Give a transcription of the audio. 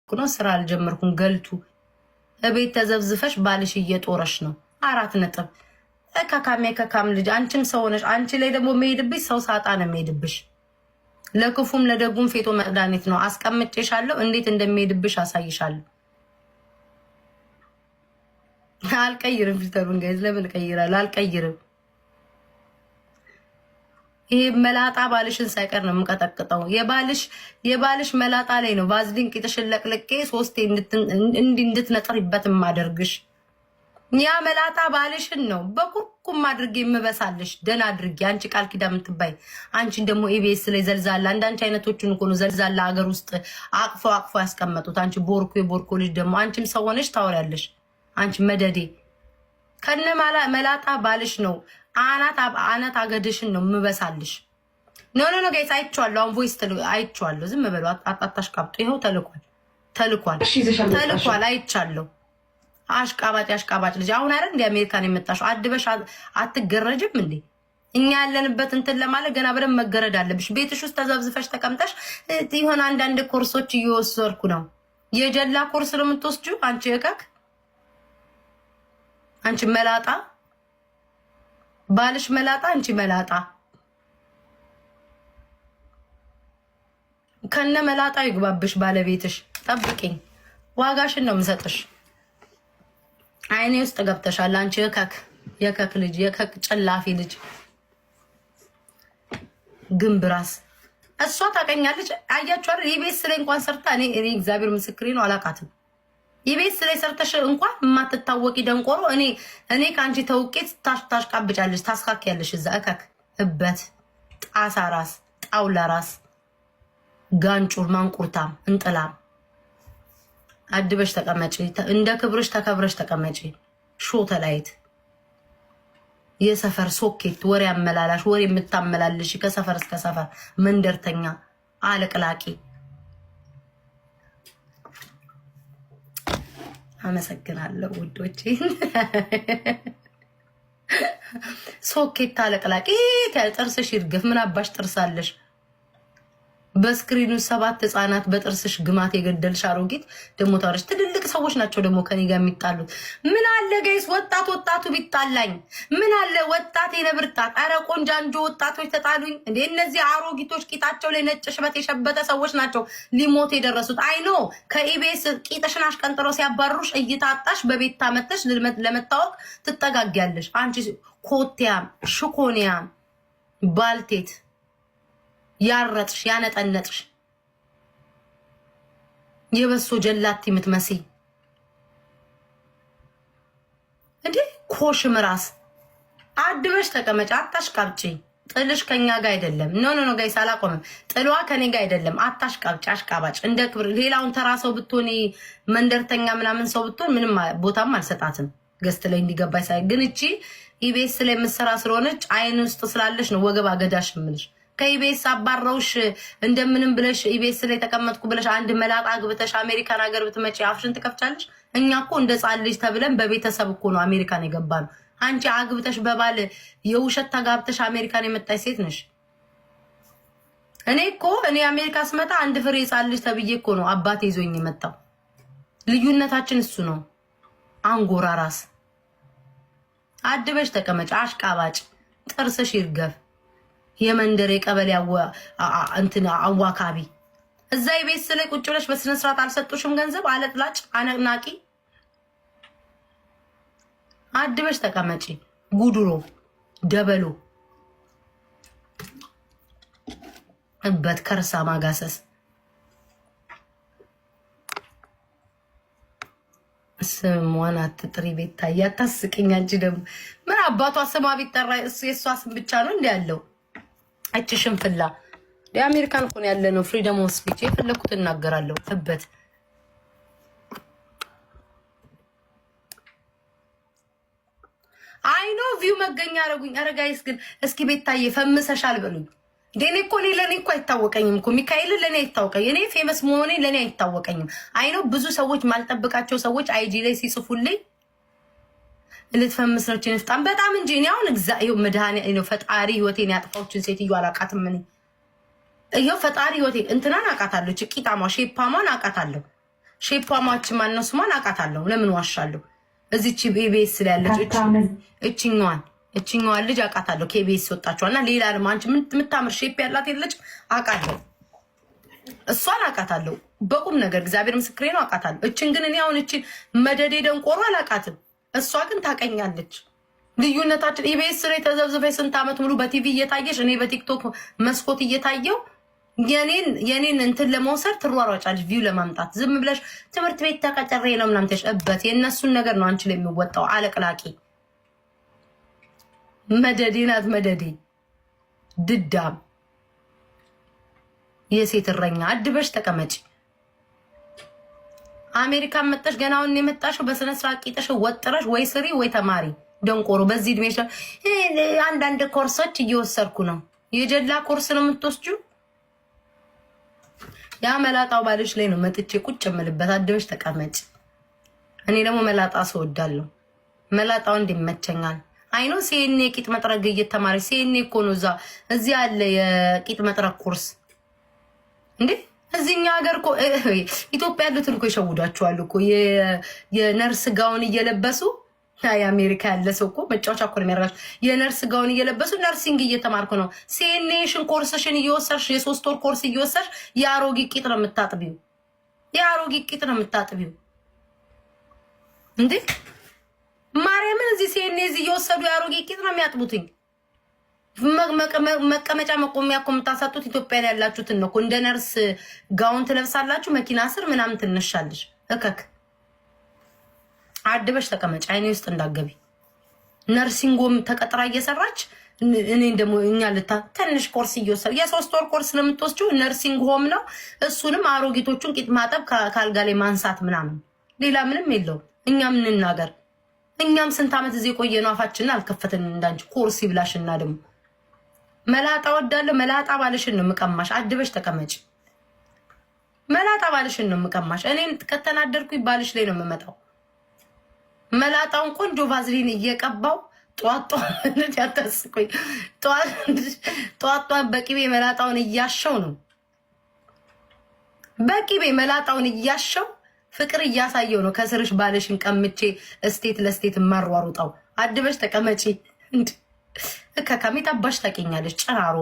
ነው ስራ አልጀመርኩም ገልቱ እቤት ተዘብዝፈሽ ባልሽ እየጦረሽ ነው 4 ነጥብ ከካም ልጅ አንቺም ሰው ነሽ አንቺ ላይ ደግሞ መሄድብሽ ሰው ሳጣ ነው መሄድብሽ ለክፉም ለደጉም ፌቶ መድኃኒት ነው አስቀምጬሻለሁ እንዴት እንደሚሄድብሽ አሳይሻለሁ አልቀይርም ፊልተሩን ጋይዝ ለምን ቀይራለሁ አልቀይርም ይሄ መላጣ ባልሽን ሳይቀር ነው የምቀጠቅጠው የባልሽ መላጣ ላይ ነው ቫዝሊን ቂጥሽን ለቅልቄ 3 እንድትነጥሪበት ማደርግሽ ያ መላጣ ባልሽን ነው በኩርኩም አድርጌ የምበሳልሽ ደና አድርጌ አንቺ ቃል ኪዳን የምትባይ አንቺን ደግሞ ኢቢኤስ ላይ ዘልዛላ አንዳንቺ አይነቶቹን እኮ ነው ዘልዛላ ሀገር ውስጥ አቅፎ ያስቀመጡት አንቺ የቦርኮ ልጅ ደግሞ አንቺም ሰው ሆነሽ ታወሪያለሽ አንቺ መደዴ ከነ መላጣ ባልሽ ነው አናት አገድሽን ነው የምበሳልሽ ኖ ጋይስ አይቻለሁ አሁን ቮይስ አይቻለሁ ዝም በሉ አጣጣሽቃብጡ ይሄው ተልኳል አይቻለሁ አሽቃባጭ ልጅ አሁን አይደል እንደ አሜሪካን የመጣሽው አድበሽ አትገረጅም እንዴ እኛ ያለንበት እንትን ለማለት ገና በደንብ መገረድ አለብሽ ቤትሽ ውስጥ ተዘብዝፈሽ ተቀምጠሽ ይሆን አንዳንድ ኮርሶች እየወሰድኩ ነው የጀላ ኮርስ ነው የምትወስጂው አንቺ የከክ አንቺ መላጣ ባልሽ መላጣ አንቺ መላጣ ከነ መላጣ ይግባብሽ ባለቤትሽ ጠብቂኝ ዋጋሽን ነው የምሰጥሽ አይኔ ውስጥ ገብተሻል አንቺ የከክ ልጅ የከክ ጨላፊ ልጅ ግንብራስ እሷ ታቀኛለች አያችሁ አይደል ኢቢኤስ ላይ እንኳን ሰርታ እኔ እግዚአብሔር ምስክሬ ነው አላቃትም ኢቢኤስ ላይ ሰርተሽ እንኳን ማትታወቂ ደንቆሮ እኔ ካንቺ ተውቄት ታሽቃብጫለሽ ታስካክያለሽ እዛ እበት ጣሳ ራስ ጣውላ ራስ ጋንጩር ማንቁርታም እንጥላም አድበሽ ተቀመጪ እንደ ክብርሽ ተከብረሽ ተቀመጪ ሾተላይት የሰፈር ሶኬት ወሬ አመላላሽ ወሬ የምታመላልሽ ከሰፈር እስከ ሰፈር መንደርተኛ አለቅላቂ አመሰግናለሁ ውዶቼ ሶኬት አለቅላቂ ጥርስሽ ይርገፍ ምን አባሽ ጥርሳለሽ በስክሪኑ 7 ህፃናት በጥርስሽ ግማት የገደልሽ አሮጊት ደሞ ታረሽ ትልልቅ ሰዎች ናቸው ደሞ ከኔ ጋር የሚጣሉት ምን አለ ጋይስ ወጣቱ ቢጣላኝ ምን አለ ወጣት የነብርጣት አረ ቆንጃንጆ ወጣቶች ተጣሉኝ እንዴ እነዚህ አሮጊቶች ቂጣቸው ላይ ነጭ ሽበት የሸበተ ሰዎች ናቸው ሊሞት የደረሱት አይኖ ከኢቢኤስ ቂጥሽን አሽቀንጥረው ሲያባሩሽ እይታጣሽ በቤት ታመተሽ ለመታወቅ ትጠጋጊያለሽ አንቺ ኮቲያም ሽኮኒያም ባልቴት ያረጥሽ ያነጠነጥሽ የበሶ ጀላቲ የምትመስይ እንዴ ኮሽም ራስ አድበሽ ተቀመጫ አታሽቃብጪ ጥልሽ ከኛ ጋር አይደለም ኖ ጋይስ አላቆምም ጥሏ ከኔ ጋር አይደለም አታሽቃብጪ አሽቃባጭ እንደ ክብር ሌላውን ተራሰው ብትሆኒ መንደርተኛ ምናምን ሰው ብትሆን ምንም ቦታም አልሰጣትም ገስት ላይ እንዲገባይ ሳይ ግን እቺ ኢቢኤስ ላይ ምሰራ ስለሆነች አይን ውስጥ ስላለሽ ነው ወገብ አገዳሽ ምልሽ ከኢቢኤስ አባረውሽ እንደምንም ብለሽ ኢቢኤስ ላይ ተቀመጥኩ ብለሽ አንድ መላጣ ግብተሽ አሜሪካን ሀገር ብትመጪ አፍሽን ትከፍቻለሽ እኛ እኮ እንደ ጻል ልጅ ተብለን በቤተሰብ እኮ ነው አሜሪካን የገባን አንቺ አግብተሽ በባል የውሸት ተጋብተሽ አሜሪካን የመጣች ሴት ነሽ እኔ አሜሪካ ስመጣ አንድ ፍሬ ጻል ልጅ ተብዬ እኮ ነው አባቴ ይዞኝ የመጣው ልዩነታችን እሱ ነው አንጎራ ራስ አድበሽ ተቀመጭ አሽቃባጭ ጥርስሽ ይርገፍ የመንደር የቀበሌ እንትን አዋካቢ እዛ ኢቢኤስ ላይ ቁጭ ብለሽ በስነ ስርዓት አልሰጡሽም ገንዘብ አለጥላጭ አነቅናቂ አድበሽ ተቀመጪ ጉድሮ ደበሎ እበት ከርሳ ማጋሰስ ስሟን አትጥሪ ቤት ታያት ታስቅኝ አንቺ ደግሞ ምን አባቷ ስሟ ቢጠራ የእሷ ስም ብቻ ነው እንዲ ያለው እቺ ሽንፍላ የአሜሪካን እኮ ያለ ነው ፍሪደም ኦፍ ስፒች የፈለኩት እናገራለሁ እበት አይ ኖ ቪው መገኛ አረጉኝ አረጋይስ ግን እስኪ ቤታዬ ፈምሰሻል በሉኝ ደኔ እኮ ለኔ እኮ አይታወቀኝም እኮ ሚካኤል ለኔ አይታወቀኝ እኔ ፌመስ መሆኔ ለኔ አይታወቀኝም አይ ኖ ብዙ ሰዎች ማልጠብቃቸው ሰዎች አይጂ ላይ ሲጽፉልኝ ልትፈምስ ነው ጭንፍጣን በጣም እንጂ እኔ አሁን እግዚአብሔር መድሃኒ ነው ፈጣሪ ህይወቴን ያጥፋዎችን ሴትዮ አላቃትም ምን ይሄው ፈጣሪ ህይወቴ እንትናን አቃታለሁ ቂጣማ ሼፓማን አቃታለሁ ሼፓማች ማነው ስሟን አውቃታለሁ። ለምን ዋሻለሁ? እዚች ቤቤስ ያለች እችኛዋን ልጅ አውቃታለሁ። ከቤቤስ ወጣችኋልና ሌላ ደግሞ አንቺ የምታምር ሼፕ ያላት የለች አውቃለሁ። እሷን አውቃታለሁ በቁም ነገር እግዚአብሔር ምስክሬ ነው አውቃታለሁ። እችን ግን እኔ አሁን እችን መደዴ ደንቆሮ አላውቃትም። እሷ ግን ታቀኛለች። ልዩነታችን ኢቤስ ላይ ተዘብዝበሽ ስንት ዓመት ሙሉ በቲቪ እየታየሽ እኔ በቲክቶክ መስኮት እየታየው የኔን እንትን ለመውሰድ ትሯሯጫለሽ ቪው ለማምጣት። ዝም ብለሽ ትምህርት ቤት ተቀጨሬ ነው ምናምን ተሽበት የእነሱን ነገር ነው አንቺ ላይ የሚወጣው። አለቅላቂ መደዴ ናት መደዴ ድዳም የሴት እረኛ አድበሽ ተቀመጪ። አሜሪካን መጣሽ ገና አሁን የመጣሽው በስነ ስርዓት ቂጥሽ ወጥረሽ ወይ ስሪ ወይ ተማሪ። ደንቆሮ በዚህ እድሜሽ አንዳንድ ኮርሶች እየወሰድኩ ነው። የጀላ ኮርስ ነው የምትወስጂው? ያ መላጣው ባልሽ ላይ ነው መጥቼ ቁጭ የምልበት። አድበሽ ተቀመጪ። እኔ ደግሞ መላጣ ሰው ወዳለሁ። መላጣው እንዲመቸኛል። አይኖ ሲኤንኤ ቂጥ መጥረግ እየተማረች ሲኤንኤ እኮ ነው እዚህ አለ የቂጥ መጥረግ ኮርስ እንዴ እዚህኛ ሀገር እኮ ኢትዮጵያ ያሉትን እኮ ይሸውዳቸዋል እኮ የነርስ ጋውን እየለበሱ። የአሜሪካ ያለ ሰው እኮ መጫወቻ እኮ ነው የሚያደርጋቸው። የነርስ ጋውን እየለበሱ ነርሲንግ እየተማርኩ ነው። ሲኤንኤሽን ኮርስሽን እየወሰድሽ የ3 ወር ኮርስ እየወሰድሽ የአሮጊት ቂጥ ነው የምታጥቢው። የአሮጊት ቂጥ ነው የምታጥቢው እንዴ ማርያምን። እዚህ ሲኤንኤ እየወሰዱ የአሮጊት ቂጥ ነው የሚያጥቡትኝ። መቀመጫ መቆሚያ እኮ የምታሳጡት ኢትዮጵያ ላይ ያላችሁትን ነው እኮ። እንደ ነርስ ጋውን ትለብሳላችሁ፣ መኪና ስር ምናምን ትነሻለሽ። እከክ አድበሽ ተቀመጭ። አይኔ ውስጥ እንዳገቢ። ነርሲንጎም ተቀጥራ እየሰራች እኔን ደግሞ እኛ ትንሽ ኮርስ እየወሰድ የ3 ወር ኮርስ ለምትወስጂው ነርሲንግ ሆም ነው። እሱንም አሮጊቶቹን ቂጥ ማጠብ ከአልጋ ላይ ማንሳት ምናምን፣ ሌላ ምንም የለውም። እኛም እንናገር። እኛም ስንት ዓመት እዚህ የቆየ ነው። አፋችንን አልከፈትን እንዳንቺ ኮርስ ይብላሽና ደግሞ መላጣ ወዳለሁ። መላጣ ባልሽን ነው የምቀማሽ። አድበሽ ተቀመጭ። መላጣ ባልሽን ነው የምቀማሽ። እኔን ከተናደርኩኝ ባልሽ ላይ ነው የምመጣው። መላጣውን ቆንጆ ቫዝሊን እየቀባው ጧጧ ያታስቆኝ ጧጧን በቂቤ መላጣውን እያሸው ነው። በቂቤ መላጣውን እያሸው ፍቅር እያሳየው ነው። ከስርሽ ባልሽን ቀምቼ እስቴት ለስቴት ማሯሩጣው። አድበሽ ተቀመጪ። ከከሚጣባሽ ታውቂኛለሽ ጨራሮ